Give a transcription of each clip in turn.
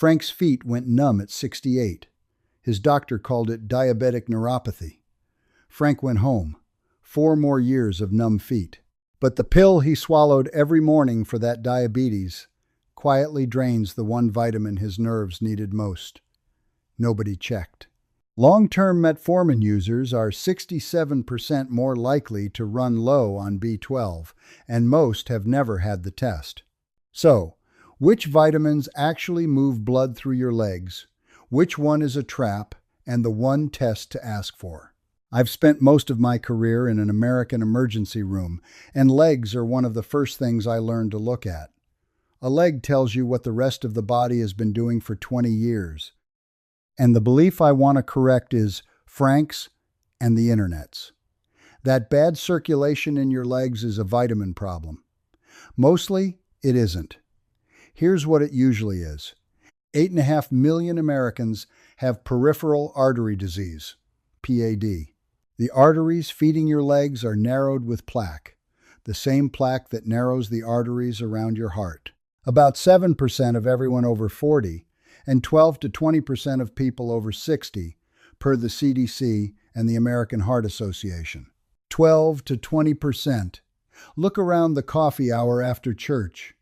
Frank's feet went numb at 68. His doctor called it diabetic neuropathy. Frank went home. 4 more years of numb feet. But the pill he swallowed every morning for that diabetes quietly drains the one vitamin his nerves needed most. Nobody checked. Long-term metformin users are 67% more likely to run low on B12, and most have never had the test. So, which vitamins actually move blood through your legs? Which one is a trap and the one test to ask for? I've spent most of my career in an American emergency room, and legs are one of the first things I learned to look at. A leg tells you what the rest of the body has been doing for 20 years. And the belief I want to correct is Frank's and the internet's. That bad circulation in your legs is a vitamin problem. Mostly, it isn't. Here's what it usually is. 8.5 million Americans have peripheral artery disease, PAD. The arteries feeding your legs are narrowed with plaque, the same plaque that narrows the arteries around your heart. About 7% of everyone over 40 and 12 to 20% of people over 60, per the CDC and the American Heart Association. 12 to 20%. Look around the coffee hour after church.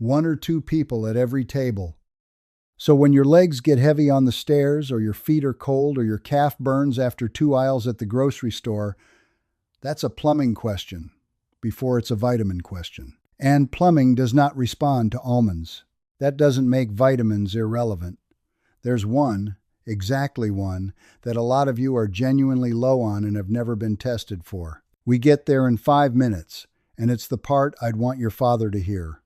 1 or 2 people at every table. So when your legs get heavy on the stairs, or your feet are cold, or your calf burns after 2 aisles at the grocery store, that's a plumbing question before it's a vitamin question. And plumbing does not respond to almonds. That doesn't make vitamins irrelevant. There's one, exactly one, that a lot of you are genuinely low on and have never been tested for. We get there in 5 minutes, and it's the part I'd want your father to hear.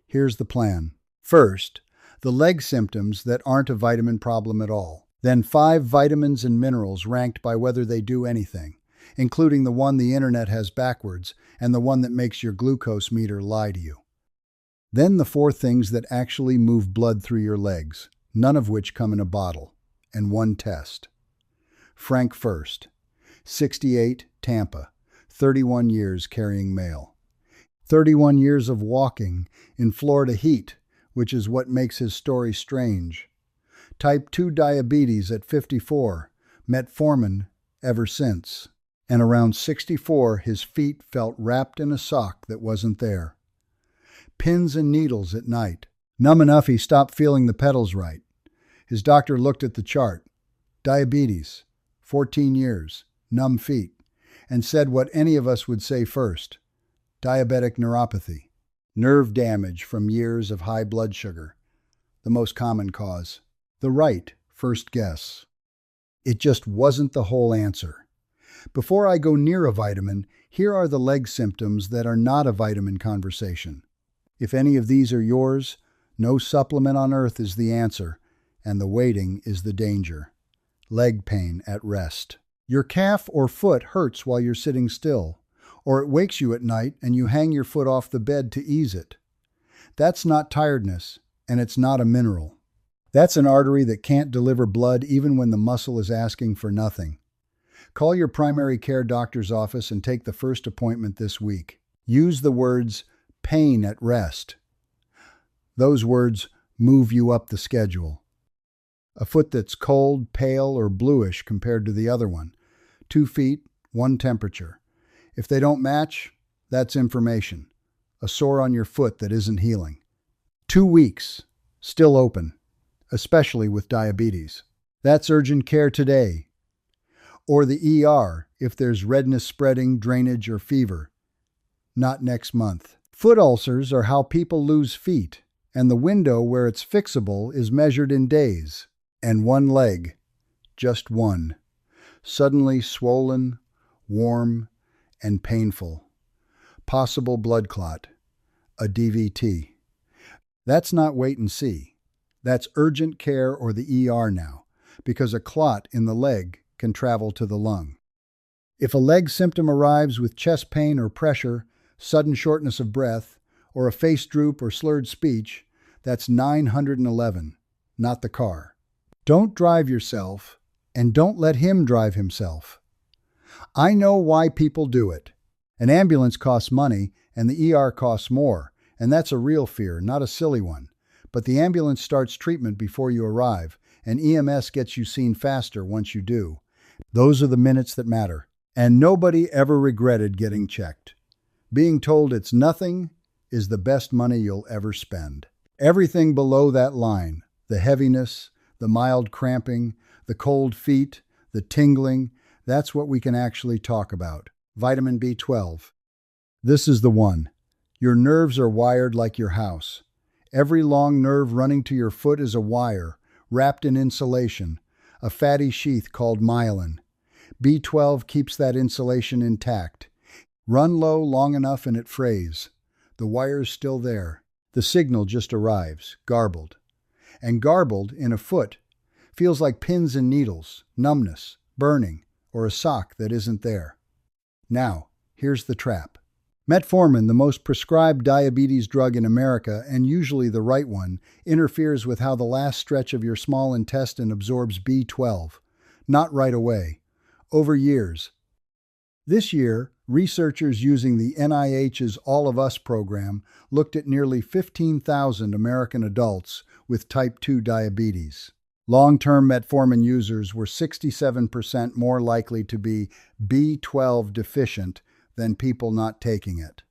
Here's the plan. First, the leg symptoms that aren't a vitamin problem at all. Then 5 vitamins and minerals ranked by whether they do anything, including the one the internet has backwards and the one that makes your glucose meter lie to you. Then the 4 things that actually move blood through your legs, none of which come in a bottle, and 1 test. Frank first, 68, Tampa, 31 years carrying mail. 31 years of walking in Florida heat, which is what makes his story strange. Type 2 diabetes at 54, metformin ever since. And around 64, his feet felt wrapped in a sock that wasn't there. Pins and needles at night. Numb enough he stopped feeling the pedals right. His doctor looked at the chart. Diabetes, 14 years, numb feet, and said what any of us would say first. Diabetic neuropathy. Nerve damage from years of high blood sugar. The most common cause. The right first guess. It just wasn't the whole answer. Before I go near a vitamin, here are the leg symptoms that are not a vitamin conversation. If any of these are yours, no supplement on earth is the answer, and the waiting is the danger. Leg pain at rest. Your calf or foot hurts while you're sitting still, or it wakes you at night and you hang your foot off the bed to ease it. That's not tiredness, and it's not a mineral. That's an artery that can't deliver blood even when the muscle is asking for nothing. Call your primary care doctor's office and take the first appointment this week. Use the words pain at rest. Those words move you up the schedule. A foot that's cold, pale, or bluish compared to the other one. 2 feet, 1 temperature. If they don't match, that's information. A sore on your foot that isn't healing. 2 weeks, still open, especially with diabetes. That's urgent care today. Or the ER if there's redness spreading, drainage, or fever. Not next month. Foot ulcers are how people lose feet, and the window where it's fixable is measured in days. And 1 leg, just 1, suddenly swollen, warm, and painful. Possible blood clot, a DVT. That's not wait and see. That's urgent care or the ER now, because a clot in the leg can travel to the lung. If a leg symptom arrives with chest pain or pressure, sudden shortness of breath, or a face droop or slurred speech, that's 911, not the car. Don't drive yourself, and don't let him drive himself. I know why people do it. An ambulance costs money, and the ER costs more, and that's a real fear, not a silly one. but the ambulance starts treatment before you arrive, and EMS gets you seen faster once you do. Those are the minutes that matter. And nobody ever regretted getting checked. Being told it's nothing is the best money you'll ever spend. Everything below that line, the heaviness, the mild cramping, the cold feet, the tingling, that's what we can actually talk about. Vitamin B12. This is the one. Your nerves are wired like your house. Every long nerve running to your foot is a wire, wrapped in insulation, a fatty sheath called myelin. B12 keeps that insulation intact. Run low long enough and it frays. The wire's still there. The signal just arrives, garbled. And garbled, in a foot, feels like pins and needles, numbness, burning, or a sock that isn't there. Now, here's the trap. Metformin, the most prescribed diabetes drug in America, and usually the right one, interferes with how the last stretch of your small intestine absorbs B12. Not right away. Over years. This year, researchers using the NIH's All of Us program looked at nearly 15,000 American adults with type 2 diabetes. Long-term metformin users were 67% more likely to be B12 deficient than people not taking it.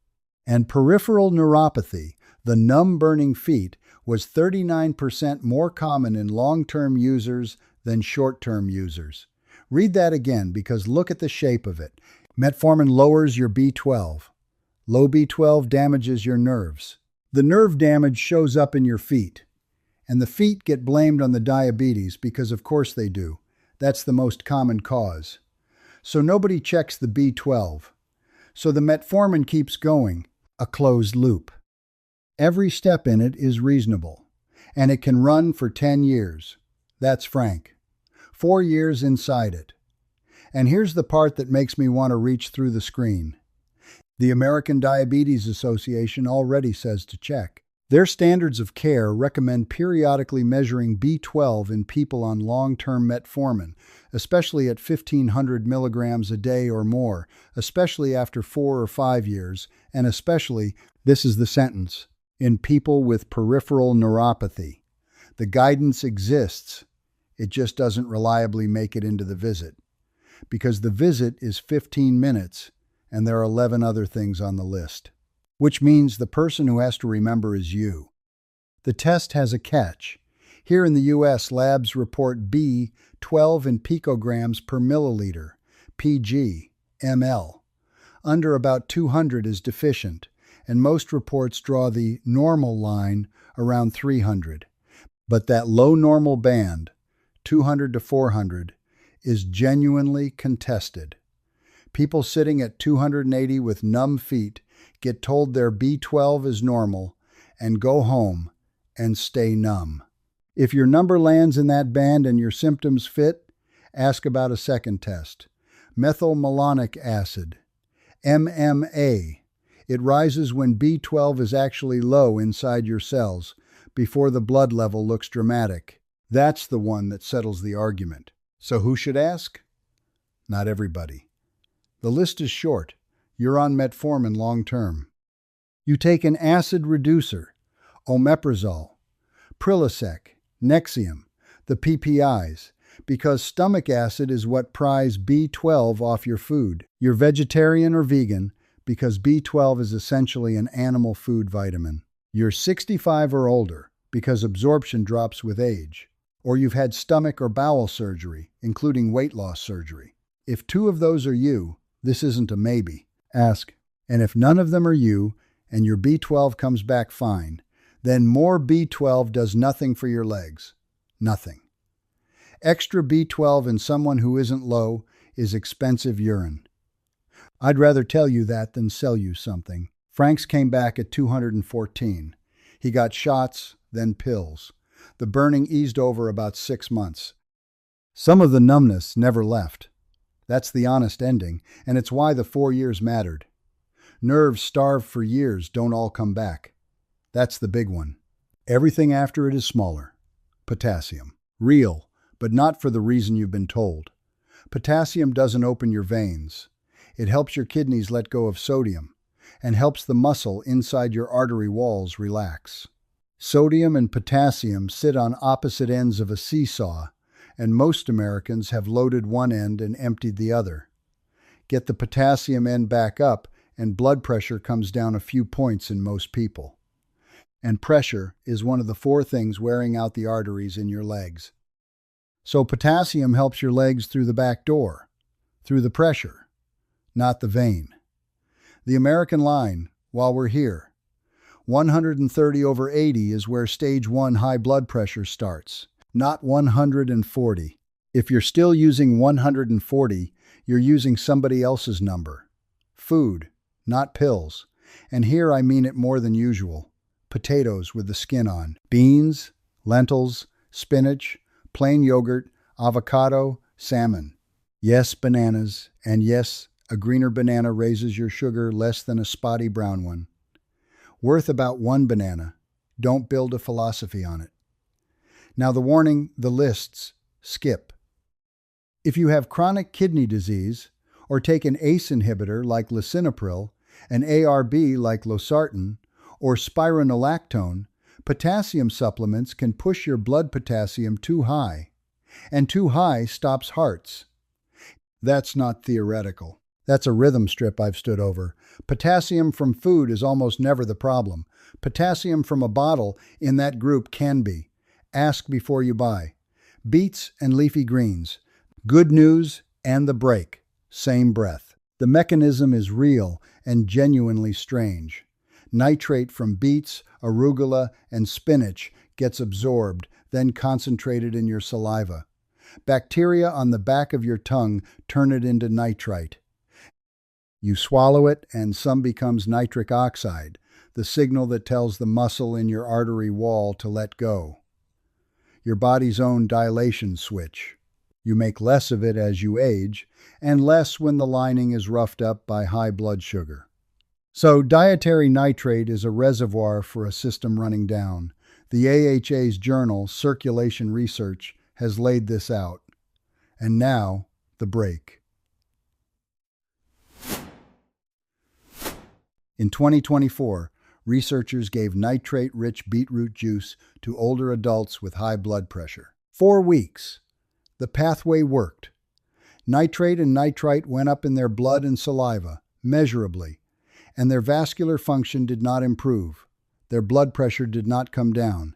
And peripheral neuropathy, the numb burning feet, was 39% more common in long-term users than short-term users. Read that again because look at the shape of it. Metformin lowers your B12. Low B12 damages your nerves. The nerve damage shows up in your feet. And the feet get blamed on the diabetes because of course they do. That's the most common cause. So nobody checks the B12. So the metformin keeps going, a closed loop. Every step in it is reasonable. And it can run for 10 years. That's frank. 4 years inside it. And here's the part that makes me want to reach through the screen. The American Diabetes Association already says to check. Their standards of care recommend periodically measuring B12 in people on long-term metformin, especially at 1,500 milligrams a day or more, especially after 4 or 5 years, and especially, this is the sentence, in people with peripheral neuropathy. The guidance exists. It just doesn't reliably make it into the visit. Because the visit is 15 minutes, and there are 11 other things on the list. Which means the person who has to remember is you. The test has a catch. Here in the U.S., labs report B12 in picograms per milliliter, PG, ml. Under about 200 is deficient, and most reports draw the normal line around 300. But that low normal band, 200 to 400, is genuinely contested. People sitting at 280 with numb feet get told their B12 is normal and go home and stay numb. If your number lands in that band and your symptoms fit, ask about a second test. Methylmalonic acid, MMA. It rises when B12 is actually low inside your cells, before the blood level looks dramatic. That's the one that settles the argument. So who should ask? Not everybody. The list is short. You're on metformin long-term. You take an acid reducer, omeprazole, Prilosec, Nexium, the PPIs, because stomach acid is what pries B12 off your food. You're vegetarian or vegan because B12 is essentially an animal food vitamin. You're 65 or older because absorption drops with age. Or you've had stomach or bowel surgery, including weight loss surgery. If 2 of those are you, this isn't a maybe. Ask. And if none of them are you, and your B12 comes back fine, then more B12 does nothing for your legs. Nothing. Extra B12 in someone who isn't low is expensive urine. I'd rather tell you that than sell you something. Frank's came back at 214. He got shots, then pills. The burning eased over about 6 months. Some of the numbness never left. That's the honest ending, and it's why the 4 years mattered. Nerves starved for years don't all come back. That's the big one. Everything after it is smaller. Potassium. Real, but not for the reason you've been told. Potassium doesn't open your veins. It helps your kidneys let go of sodium and helps the muscle inside your artery walls relax. Sodium and potassium sit on opposite ends of a seesaw, and most Americans have loaded one end and emptied the other. Get the potassium end back up, and blood pressure comes down a few points in most people. And pressure is one of the 4 things wearing out the arteries in your legs. So potassium helps your legs through the back door, through the pressure, not the vein. The American line, while we're here, 130/80 is where stage 1 high blood pressure starts, not 140. If you're still using 140, you're using somebody else's number. Food, not pills. And here I mean it more than usual. Potatoes with the skin on. Beans, lentils, spinach, plain yogurt, avocado, salmon. Yes, bananas. And yes, a greener banana raises your sugar less than a spotty brown one. Worth about 1 banana. Don't build a philosophy on it. Now the warning, the lists, skip. If you have chronic kidney disease, or take an ACE inhibitor like lisinopril, an ARB like losartan, or spironolactone, potassium supplements can push your blood potassium too high, and too high stops hearts. That's not theoretical. That's a rhythm strip I've stood over. Potassium from food is almost never the problem. Potassium from a bottle in that group can be. Ask before you buy. Beets and leafy greens. Good news and the break. Same breath. The mechanism is real and genuinely strange. Nitrate from beets, arugula, and spinach gets absorbed, then concentrated in your saliva. Bacteria on the back of your tongue turn it into nitrite. You swallow it, and some becomes nitric oxide, the signal that tells the muscle in your artery wall to let go. Your body's own dilation switch. You make less of it as you age, and less when the lining is roughed up by high blood sugar. So dietary nitrate is a reservoir for a system running down. The AHA's journal, Circulation Research, has laid this out. And now, the break. In 2024, researchers gave nitrate-rich beetroot juice to older adults with high blood pressure. 4 weeks. The pathway worked. Nitrate and nitrite went up in their blood and saliva, measurably, and their vascular function did not improve. Their blood pressure did not come down.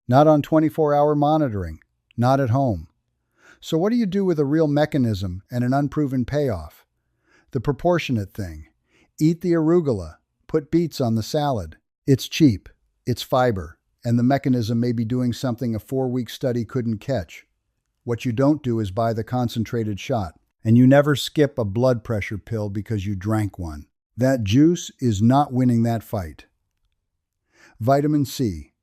Not on 24-hour monitoring, not at home. So what do you do with a real mechanism and an unproven payoff? The proportionate thing. Eat the arugula. Put beets on the salad. It's cheap. It's fiber. And the mechanism may be doing something a 4-week study couldn't catch. What you don't do is buy the concentrated shot. And you never skip a blood pressure pill because you drank one. That juice is not winning that fight. Vitamin C.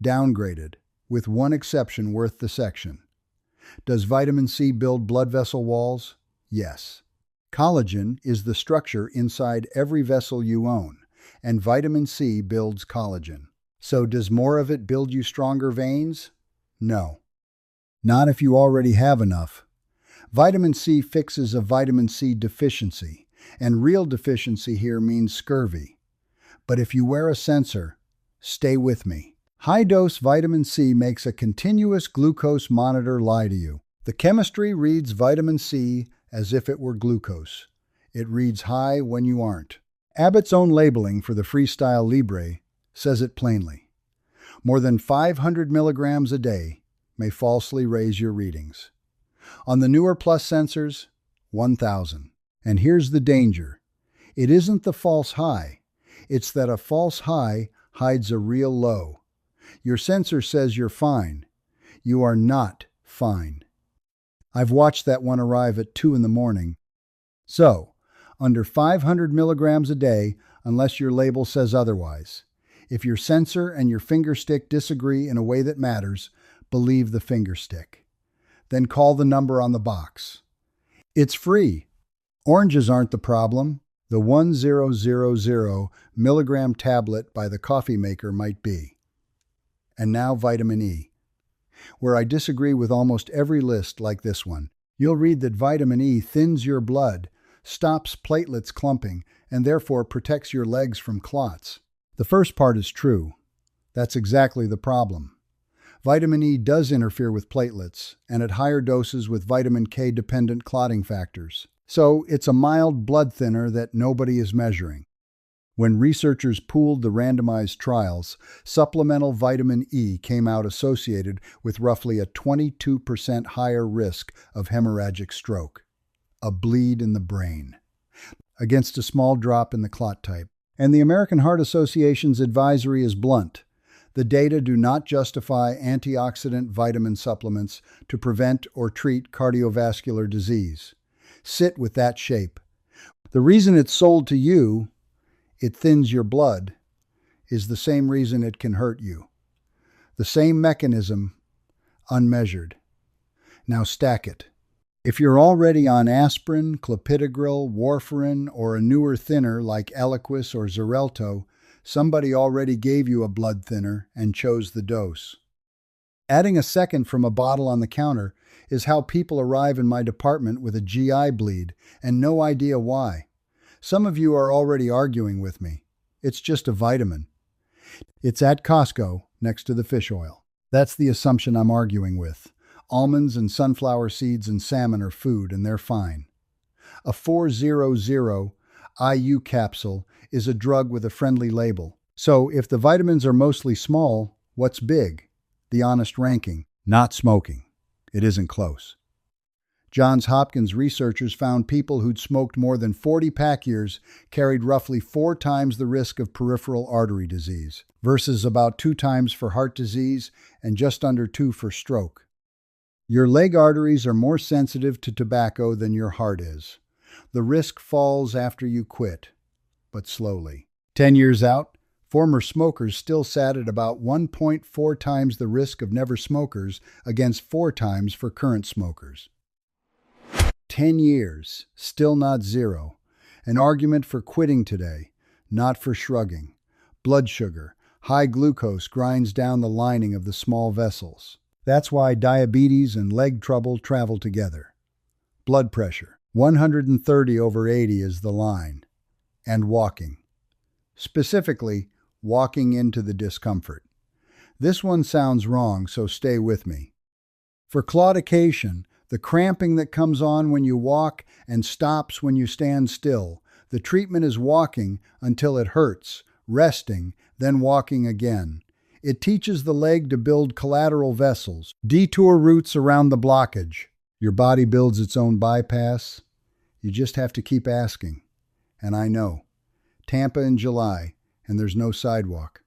Downgraded, with one exception worth the section. Does vitamin C build blood vessel walls? Yes. Collagen is the structure inside every vessel you own, and vitamin C builds collagen. So does more of it build you stronger veins? No. Not if you already have enough. Vitamin C fixes a vitamin C deficiency, and real deficiency here means scurvy. But if you wear a sensor, stay with me. High-dose vitamin C makes a continuous glucose monitor lie to you. The chemistry reads vitamin C as if it were glucose. It reads high when you aren't. Abbott's own labeling for the Freestyle Libre says it plainly. More than 500 milligrams a day may falsely raise your readings. On the newer Plus sensors, 1,000. And here's the danger. It isn't the false high. It's that a false high hides a real low. Your sensor says you're fine. You are not fine. I've watched that one arrive at 2 in the morning. So, under 500 milligrams a day, unless your label says otherwise. If your sensor and your finger stick disagree in a way that matters, believe the finger stick. Then call the number on the box. It's free. Oranges aren't the problem. The 1000 milligram tablet by the coffee maker might be. And now vitamin E, where I disagree with almost every list like this one. You'll read that vitamin E thins your blood, stops platelets clumping, and therefore protects your legs from clots. The first part is true. That's exactly the problem. Vitamin E does interfere with platelets, and at higher doses with vitamin K-dependent clotting factors. So it's a mild blood thinner that nobody is measuring. When researchers pooled the randomized trials, supplemental vitamin E came out associated with roughly a 22% higher risk of hemorrhagic stroke, a bleed in the brain, against a small drop in the clot type. And the American Heart Association's advisory is blunt. The data do not justify antioxidant vitamin supplements to prevent or treat cardiovascular disease. Sit with that shape. The reason it's sold to you, it thins your blood, is the same reason it can hurt you. The same mechanism, unmeasured. Now stack it. If you're already on aspirin, clopidogrel, warfarin, or a newer thinner like Eliquis or Xarelto, somebody already gave you a blood thinner and chose the dose. Adding a second from a bottle on the counter is how people arrive in my department with a GI bleed and no idea why. Some of you are already arguing with me. It's just a vitamin. It's at Costco next to the fish oil. That's the assumption I'm arguing with. Almonds and sunflower seeds and salmon are food, and they're fine. A 400 IU capsule is a drug with a friendly label. So if the vitamins are mostly small, what's big? The honest ranking, not smoking. It isn't close. Johns Hopkins researchers found people who'd smoked more than 40 pack years carried roughly 4 times the risk of peripheral artery disease, versus about 2 times for heart disease and just under 2 for stroke. Your leg arteries are more sensitive to tobacco than your heart is. The risk falls after you quit, but slowly. 10 years out, former smokers still sat at about 1.4 times the risk of never smokers against 4 times for current smokers. 10 years, still not zero. An argument for quitting today, not for shrugging. Blood sugar, high glucose grinds down the lining of the small vessels. That's why diabetes and leg trouble travel together. Blood pressure, 130/80 is the line. And walking. Specifically, walking into the discomfort. This one sounds wrong, so stay with me. For claudication, the cramping that comes on when you walk and stops when you stand still, the treatment is walking until it hurts, resting, then walking again. It teaches the leg to build collateral vessels, detour routes around the blockage. Your body builds its own bypass. You just have to keep asking. And I know. Tampa in July, and there's no sidewalk.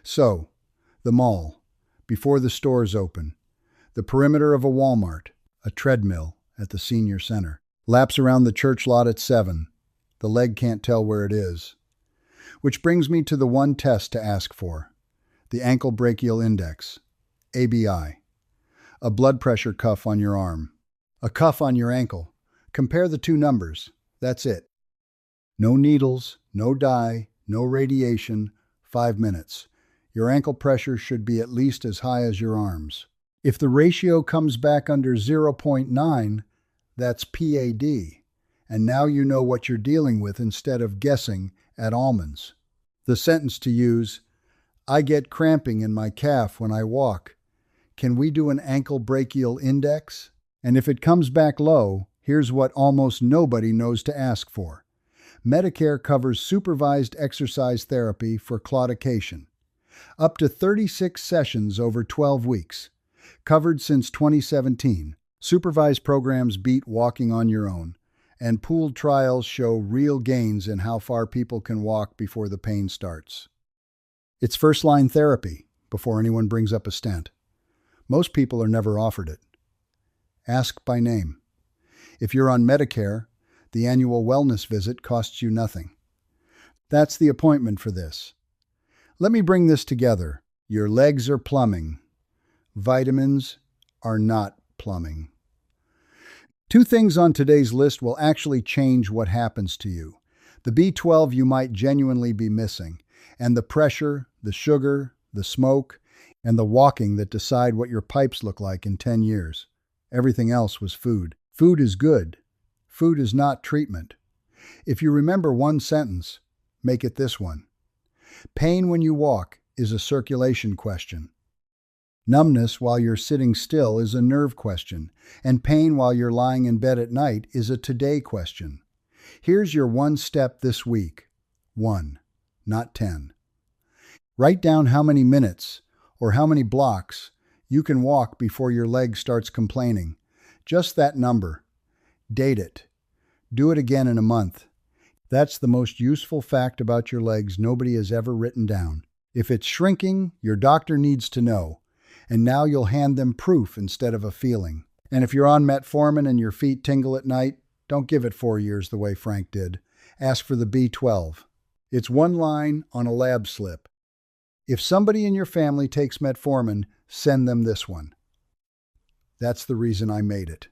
So, the mall, before the stores open, the perimeter of a Walmart, a treadmill at the senior center, laps around the church lot at 7. The leg can't tell where it is. Which brings me to the one test to ask for. The ankle brachial index, ABI, a blood pressure cuff on your arm, a cuff on your ankle. Compare the 2 numbers. That's it. No needles, no dye, no radiation, 5 minutes. Your ankle pressure should be at least as high as your arms. If the ratio comes back under 0.9, that's PAD, and now you know what you're dealing with instead of guessing at almonds. The sentence to use: I get cramping in my calf when I walk. Can we do an ankle brachial index? And if it comes back low, here's what almost nobody knows to ask for. Medicare covers supervised exercise therapy for claudication. Up to 36 sessions over 12 weeks. Covered since 2017. Supervised programs beat walking on your own. And pooled trials show real gains in how far people can walk before the pain starts. It's first-line therapy before anyone brings up a stent. Most people are never offered it. Ask by name. If you're on Medicare, the annual wellness visit costs you nothing. That's the appointment for this. Let me bring this together. Your legs are plumbing. Vitamins are not plumbing. 2 things on today's list will actually change what happens to you. The B12 you might genuinely be missing, and the pressure, the sugar, the smoke, and the walking that decide what your pipes look like in 10 years. Everything else was food. Food is good. Food is not treatment. If you remember one sentence, make it this one. Pain when you walk is a circulation question. Numbness while you're sitting still is a nerve question, and pain while you're lying in bed at night is a today question. Here's your one step this week. 1, not 10. Write down how many minutes or how many blocks you can walk before your leg starts complaining. Just that number. Date it. Do it again in a month. That's the most useful fact about your legs nobody has ever written down. If it's shrinking, your doctor needs to know. And now you'll hand them proof instead of a feeling. And if you're on Metformin and your feet tingle at night, don't give it 4 years the way Frank did. Ask for the B12. It's one line on a lab slip. If somebody in your family takes Metformin, send them this one. That's the reason I made it.